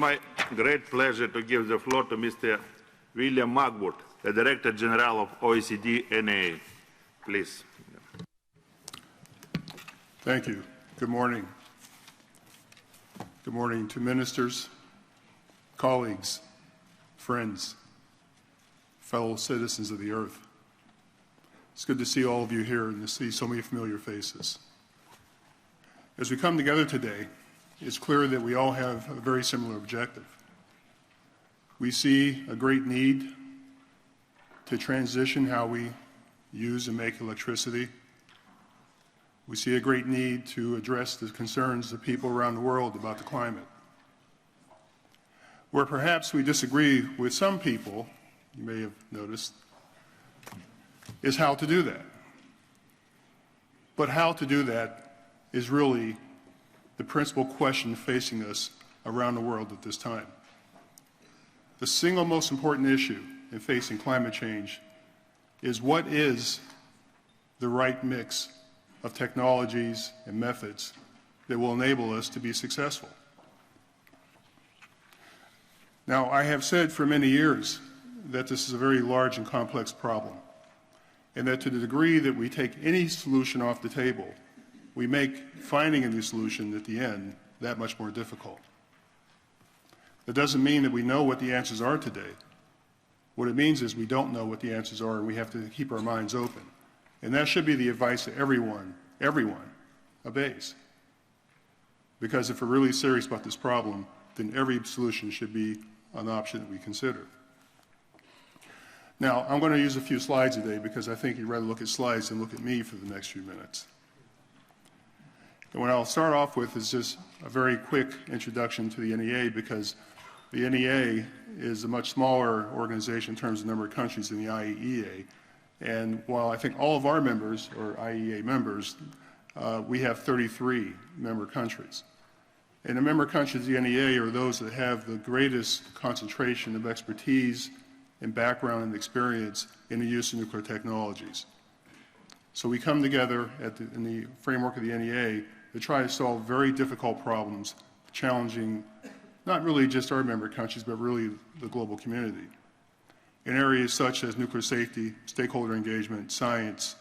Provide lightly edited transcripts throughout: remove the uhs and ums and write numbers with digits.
My great pleasure to give the floor to Mr. William Magwood, the Director General of OECD NEA. Please. Thank you. Good morning. Good morning to ministers, colleagues, friends, fellow citizens of the earth. It's good to see all of you here and to see so many familiar faces. As we come together today, it's clear that we all have a very similar objective. We see a great need to transition how we use and make electricity. We see a great need to address the concerns of people around the world about the climate. Where perhaps we disagree with some people, you may have noticed, is how to do that. But how to do that is really the principal question facing us around the world at this time. The single most important issue in facing climate change is what is the right mix of technologies and methods that will enable us to be successful. Now, I have said for many years that this is a very large and complex problem, and that to the degree that we take any solution off the table, we make finding a new solution at the end that much more difficult. That doesn't mean that we know what the answers are today. What it means is we don't know what the answers are, and we have to keep our minds open. And that should be the advice that everyone obeys. Because if we're really serious about this problem, then every solution should be an option that we consider. Now, I'm going to use a few slides today because I think you'd rather look at slides than look at me for the next few minutes. And what I'll start off with is just a very quick introduction to the NEA, because the NEA is a much smaller organization in terms of the number of countries than the IAEA. And while I think all of our members, or IAEA members, we have 33 member countries. And the member countries of the NEA are those that have the greatest concentration of expertise and background and experience in the use of nuclear technologies. So we come together in the framework of the NEA to try to solve very difficult problems, challenging not really just our member countries, but really the global community, in areas such as nuclear safety, stakeholder engagement, science,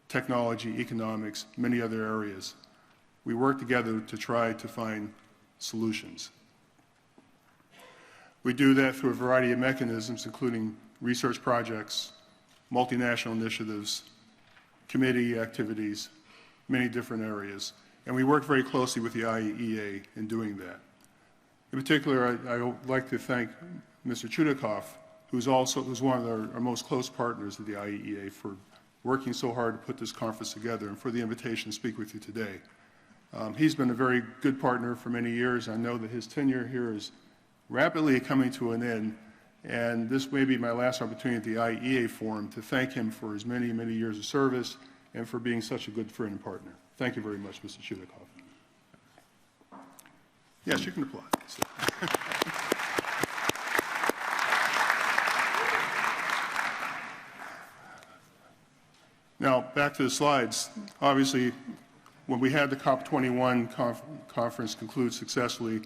technology, economics, many other areas. We work together to try to find solutions. We do that through a variety of mechanisms, including research projects, multinational initiatives, committee activities, many different areas. And we work very closely with the IAEA in doing that. In particular, I would like to thank Mr. Chudakov, who's one of our most close partners at the IAEA, for working so hard to put this conference together and for the invitation to speak with you today. He's been a very good partner for many years. I know that his tenure here is rapidly coming to an end, and this may be my last opportunity at the IAEA Forum to thank him for his many, many years of service and for being such a good friend and partner. Thank you very much, Mr. Chudakov. Yes, you can applaud. Now, back to the slides. Obviously, when we had the COP21 conference conclude successfully,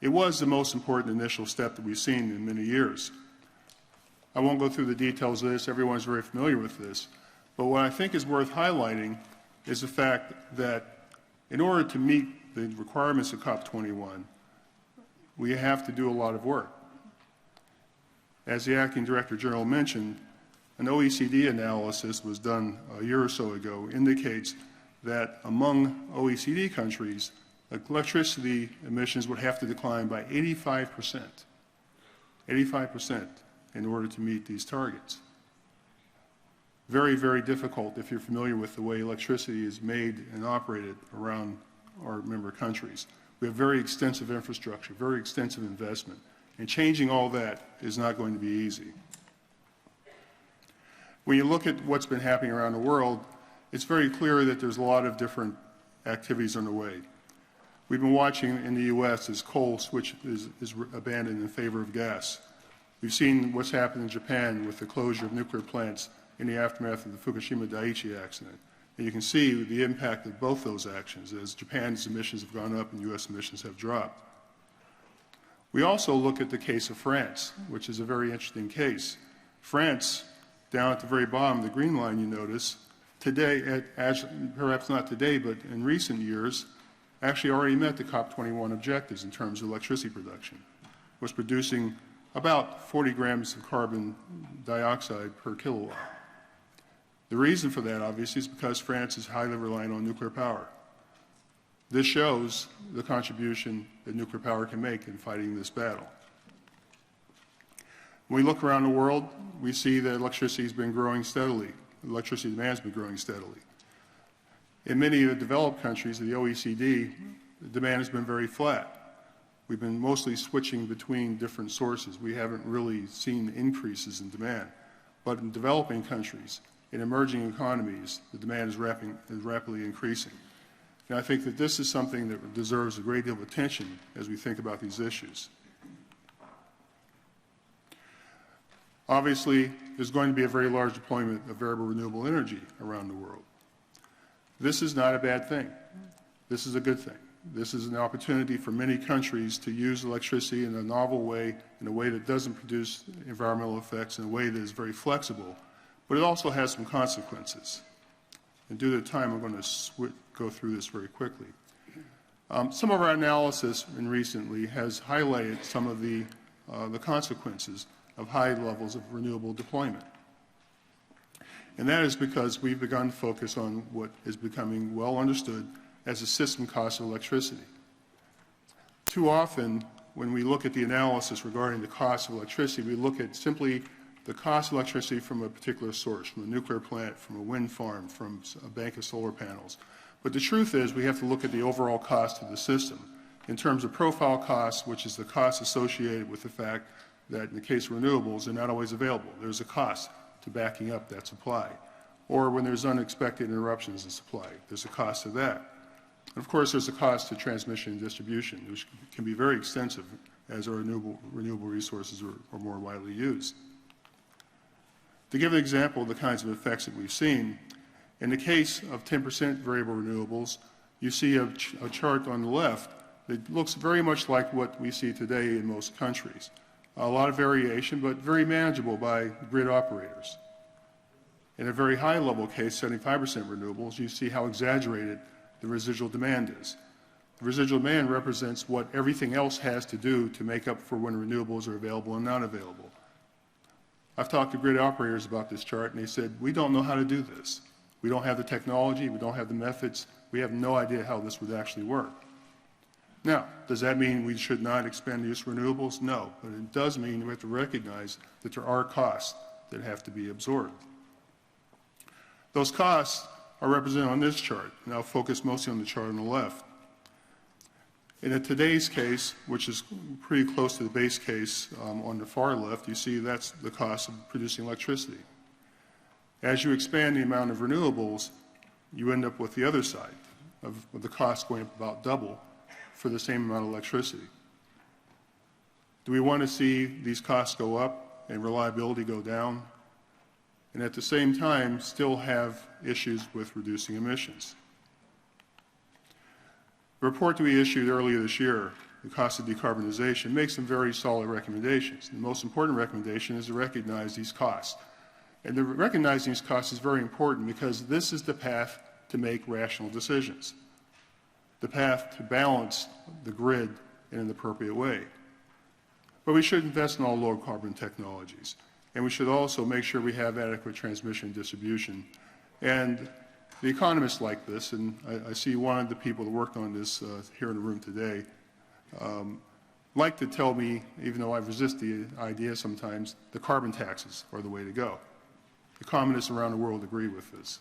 it was the most important initial step that we've seen in many years. I won't go through the details of this. Everyone's very familiar with this. But what I think is worth highlighting is the fact that in order to meet the requirements of COP21, we have to do a lot of work. As the Acting Director General mentioned, an OECD analysis was done a year or so ago, indicates that among OECD countries, electricity emissions would have to decline by 85%, 85% in order to meet these targets. Very, very difficult if you're familiar with the way electricity is made and operated around our member countries. We have very extensive infrastructure, very extensive investment, and changing all that is not going to be easy. When you look at what's been happening around the world, it's very clear that there's a lot of different activities underway. We've been watching in the U.S. as coal is abandoned in favor of gas. We've seen what's happened in Japan with the closure of nuclear plants in the aftermath of the Fukushima Daiichi accident. And you can see the impact of both those actions as Japan's emissions have gone up and U.S. emissions have dropped. We also look at the case of France, which is a very interesting case. France, down at the very bottom of the green line, you notice, today, perhaps not today, but in recent years, actually already met the COP21 objectives in terms of electricity production. Was producing about 40 grams of carbon dioxide per kilowatt. The reason for that, obviously, is because France is highly reliant on nuclear power. This shows the contribution that nuclear power can make in fighting this battle. When we look around the world, we see that electricity has been growing steadily. Electricity demand has been growing steadily. In many of the developed countries of the OECD, the demand has been very flat. We've been mostly switching between different sources. We haven't really seen increases in demand. But in developing countries, in emerging economies, the demand is rapidly increasing. And I think that this is something that deserves a great deal of attention as we think about these issues. Obviously, there's going to be a very large deployment of variable renewable energy around the world. This is not a bad thing. This is a good thing. This is an opportunity for many countries to use electricity in a novel way, in a way that doesn't produce environmental effects, in a way that is very flexible, but it also has some consequences. And due to time, I'm going to go through this very quickly. Some of our analysis recently has highlighted some of the consequences of high levels of renewable deployment. And that is because we've begun to focus on what is becoming well understood as a system cost of electricity. Too often, when we look at the analysis regarding the cost of electricity, we look at simply the cost of electricity from a particular source, from a nuclear plant, from a wind farm, from a bank of solar panels. But the truth is we have to look at the overall cost of the system in terms of profile costs, which is the cost associated with the fact that in the case of renewables, they're not always available. There's a cost to backing up that supply. Or when there's unexpected interruptions in supply, there's a cost to that. And of course, there's a cost to transmission and distribution, which can be very extensive as our renewable resources are more widely used. To give an example of the kinds of effects that we've seen, in the case of 10% variable renewables, you see a chart on the left that looks very much like what we see today in most countries. A lot of variation, but very manageable by grid operators. In a very high level case, 75% renewables, you see how exaggerated the residual demand is. The residual demand represents what everything else has to do to make up for when renewables are available and not available. I've talked to grid operators about this chart, and they said, we don't know how to do this. We don't have the technology, we don't have the methods, we have no idea how this would actually work. Now, does that mean we should not expand the use of renewables? No, but it does mean we have to recognize that there are costs that have to be absorbed. Those costs are represented on this chart, and I'll focus mostly on the chart on the left. In today's case, which is pretty close to the base case on the far left, you see that's the cost of producing electricity. As you expand the amount of renewables, you end up with the other side of the cost going up about double for the same amount of electricity. Do we want to see these costs go up and reliability go down, and at the same time still have issues with reducing emissions? The report that we issued earlier this year, the cost of decarbonization, makes some very solid recommendations. The most important recommendation is to recognize these costs. And to recognize these costs is very important because this is the path to make rational decisions, the path to balance the grid in an appropriate way. But we should invest in all low-carbon technologies, and we should also make sure we have adequate transmission and distribution. And the economists like this, and I see one of the people that worked on this here in the room today, like to tell me, even though I resist the idea sometimes, the carbon taxes are the way to go. Economists around the world agree with this.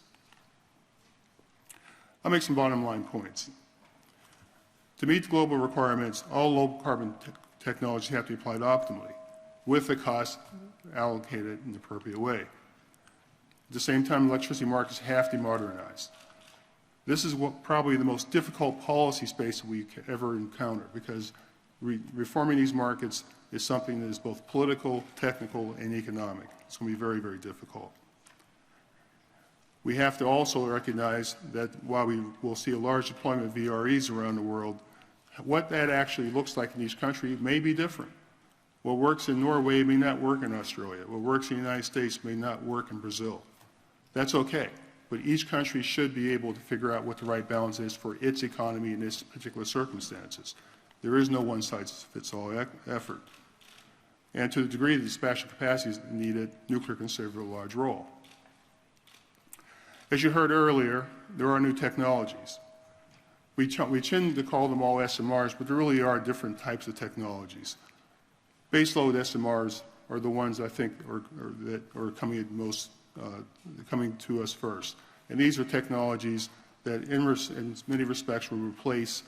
I'll make some bottom line points. To meet global requirements, all low-carbon technologies have to be applied optimally, with the cost allocated in the appropriate way. At the same time, electricity markets have to be modernized. This is probably the most difficult policy space we could ever encounter because reforming these markets is something that is both political, technical, and economic. It's going to be very, very difficult. We have to also recognize that while we will see a large deployment of VREs around the world, what that actually looks like in each country may be different. What works in Norway may not work in Australia. What works in the United States may not work in Brazil. That's okay, but each country should be able to figure out what the right balance is for its economy and its particular circumstances. There is no one-size-fits-all effort. And to the degree that dispatching capacity is needed, nuclear can serve a large role. As you heard earlier, there are new technologies. We tend to call them all SMRs, but there really are different types of technologies. Baseload SMRs are the ones I think that are coming coming to us first. And these are technologies that in many respects will replace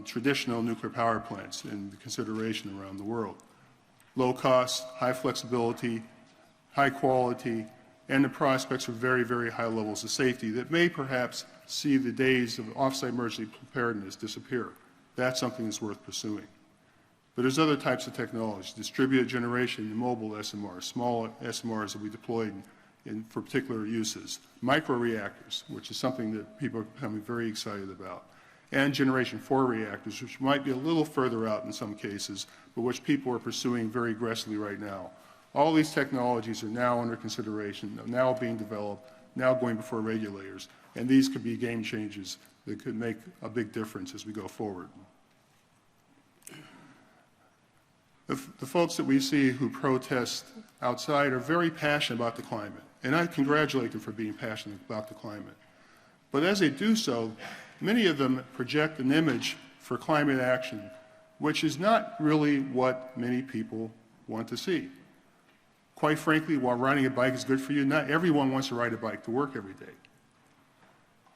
traditional nuclear power plants in consideration around the world. Low cost, high flexibility, high quality, and the prospects of very, very high levels of safety that may perhaps see the days of off-site emergency preparedness disappear. That's something that's worth pursuing. But there's other types of technologies, distributed generation, mobile SMRs, small SMRs that we deployed for particular uses, microreactors, which is something that people are becoming very excited about, and Generation 4 reactors, which might be a little further out in some cases, but which people are pursuing very aggressively right now. All these technologies are now under consideration, now being developed, now going before regulators, and these could be game changers that could make a big difference as we go forward. The folks that we see who protest outside are very passionate about the climate, and I congratulate them for being passionate about the climate. But as they do so, many of them project an image for climate action, which is not really what many people want to see. Quite frankly, while riding a bike is good for you, not everyone wants to ride a bike to work every day.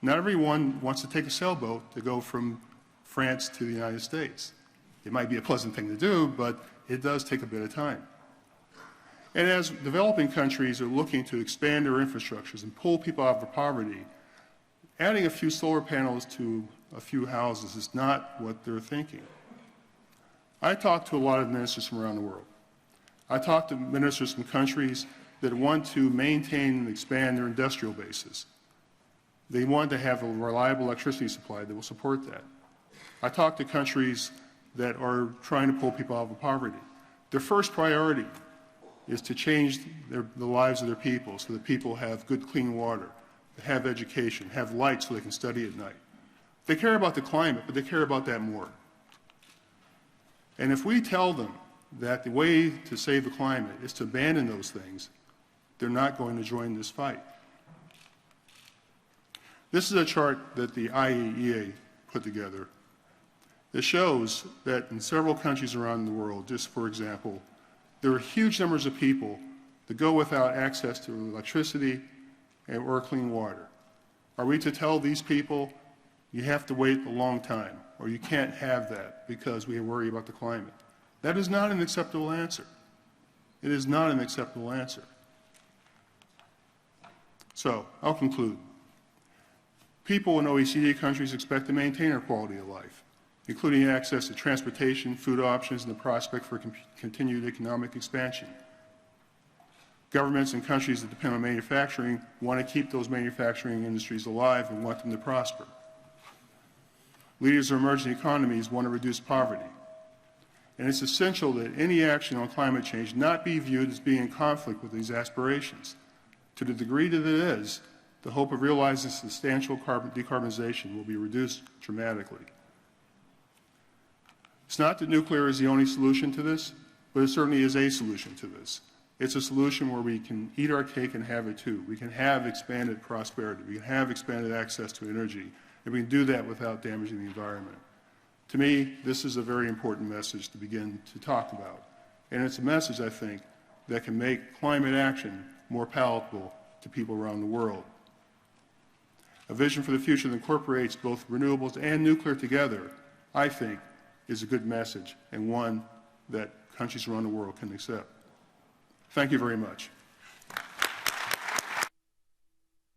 Not everyone wants to take a sailboat to go from France to the United States. It might be a pleasant thing to do, but it does take a bit of time. And as developing countries are looking to expand their infrastructures and pull people out of poverty, adding a few solar panels to a few houses is not what they're thinking. I talk to a lot of ministers from around the world. I talk to ministers from countries that want to maintain and expand their industrial bases. They want to have a reliable electricity supply that will support that. I talk to countries that are trying to pull people out of poverty. Their first priority is to change the lives of their people so that people have good, clean water, have education, have light so they can study at night. They care about the climate, but they care about that more. And if we tell them that the way to save the climate is to abandon those things, they're not going to join this fight. This is a chart that the IAEA put together. It shows that in several countries around the world, just for example, there are huge numbers of people that go without access to electricity or clean water. Are we to tell these people, you have to wait a long time, or you can't have that because we worry about the climate? That is not an acceptable answer. It is not an acceptable answer. So, I'll conclude. People in OECD countries expect to maintain their quality of life, including access to transportation, food options, and the prospect for continued economic expansion. Governments in countries that depend on manufacturing want to keep those manufacturing industries alive and want them to prosper. Leaders of emerging economies want to reduce poverty. And it's essential that any action on climate change not be viewed as being in conflict with these aspirations. To the degree that it is, the hope of realizing substantial decarbonization will be reduced dramatically. It's not that nuclear is the only solution to this, but it certainly is a solution to this. It's a solution where we can eat our cake and have it too. We can have expanded prosperity. We can have expanded access to energy. And we can do that without damaging the environment. To me, this is a very important message to begin to talk about. And it's a message, I think, that can make climate action more palatable to people around the world. A vision for the future that incorporates both renewables and nuclear together, I think, is a good message and one that countries around the world can accept. Thank you very much.